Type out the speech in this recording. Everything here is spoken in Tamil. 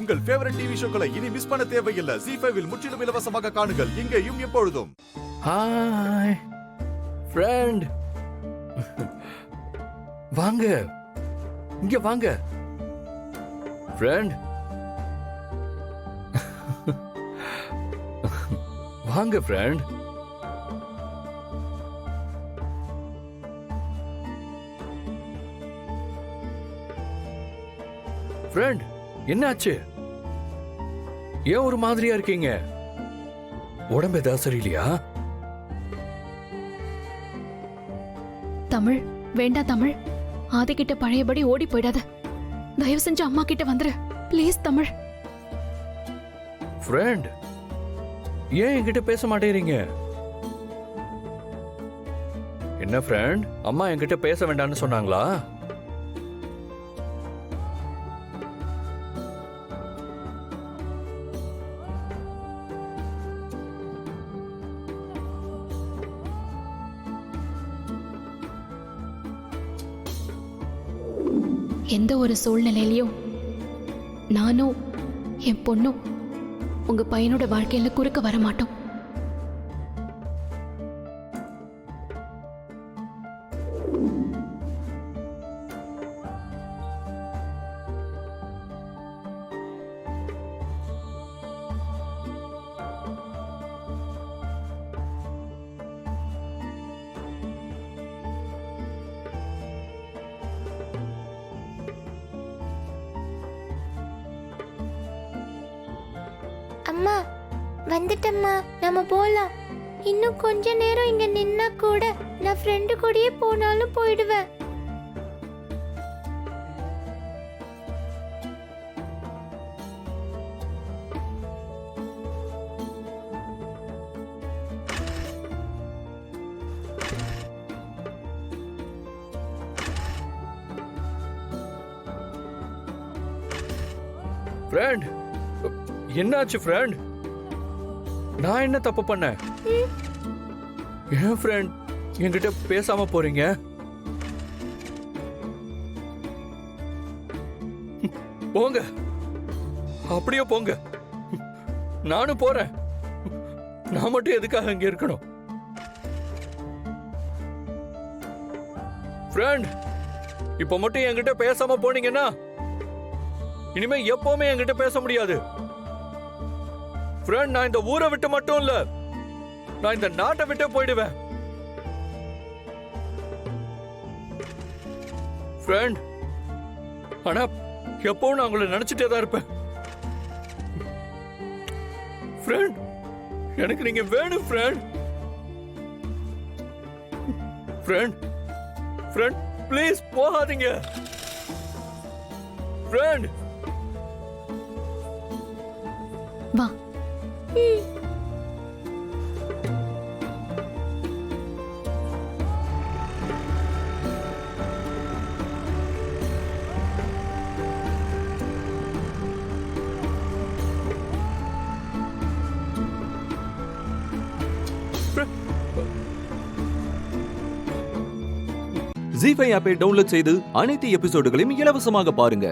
உங்கள் ஃபேவரட் டிவி ஷோக்களை இனி மிஸ் பண்ண தேவையில்லை. ZEE5 இல் முற்றிலும் இலவசமாக காணுங்கள், இங்கேயும் எப்பொழுதும். ஹாய் ஃப்ரெண்ட், வாங்க இங்க வாங்க ஃப்ரெண்ட். வாங்க ஃப்ரெண்ட். ஃப்ரெண்ட், என்னாச்சு? ஏன் ஒரு மாதிரியா இருக்கீங்க? உடம்பு ஏதாவது சரியில்லையா? தமிழ், வேண்டாம் தமிழ். ஆதிக்கிட்ட பழையபடி ஓடி போயிடாத. தயவு செஞ்சு அம்மா கிட்ட வந்துரு ப்ளீஸ் தமிழ். ஃப்ரெண்ட், ஏன் என்கிட்ட பேச மாட்டேறீங்க? என்ன ஃப்ரெண்ட், அம்மா என்கிட்ட பேச வேண்டாம்னு சொன்னாங்களா? எந்த ஒரு சூழ்நிலையிலையும் நானும் என் பொண்ணும் உங்க பையனோட வாழ்க்கையில குறுக்க வர மாட்டோம். அம்மா வந்துட்டம்மா, நம்ம போலாம். இன்னும் கொஞ்ச நேரம் இங்க நின்னா கூட நான் ஃப்ரெண்டு கூடயே போனாலும் போயிடுவேன். ஃப்ரெண்ட், என்னாச்சு ஃப்ரெண்ட்? நான் என்ன தப்பு பண்ணேன்? ஏன் ஃப்ரெண்ட் என்கிட்ட பேசாம போறீங்க? போங்க, அப்படியே போங்க. நானும் போறேன். நான் மட்டும் எதுக்காக இங்க இருக்கணும்? ஃப்ரெண்ட், இப்ப மட்டும் என்கிட்ட பேசாம போனீங்கன்னா இனிமே எப்பவுமே என்கிட்ட பேச முடியாது. ஃப்ரெண்ட், நான் இந்த ஊரை விட்டு மட்டும் இல்ல, நான் இந்த நாட்டை விட்டு போயிடுவேன். ஃப்ரெண்ட், ஆனா எப்பவும் நான் உங்களை நினைச்சிட்டே தான் இருப்பேன். ஃப்ரெண்ட், எனக்கு நீங்க வேணும் ஃப்ரெண்ட். ஃப்ரெண்ட், ஃப்ரெண்ட் ப்ளீஸ் போகாதீங்க. ஃப்ரெண்ட், வா. ZEE5 ஆப்பை டவுன்லோட் செய்து அனைத்து எபிசோடுகளையும் இலவசமாக பாருங்க.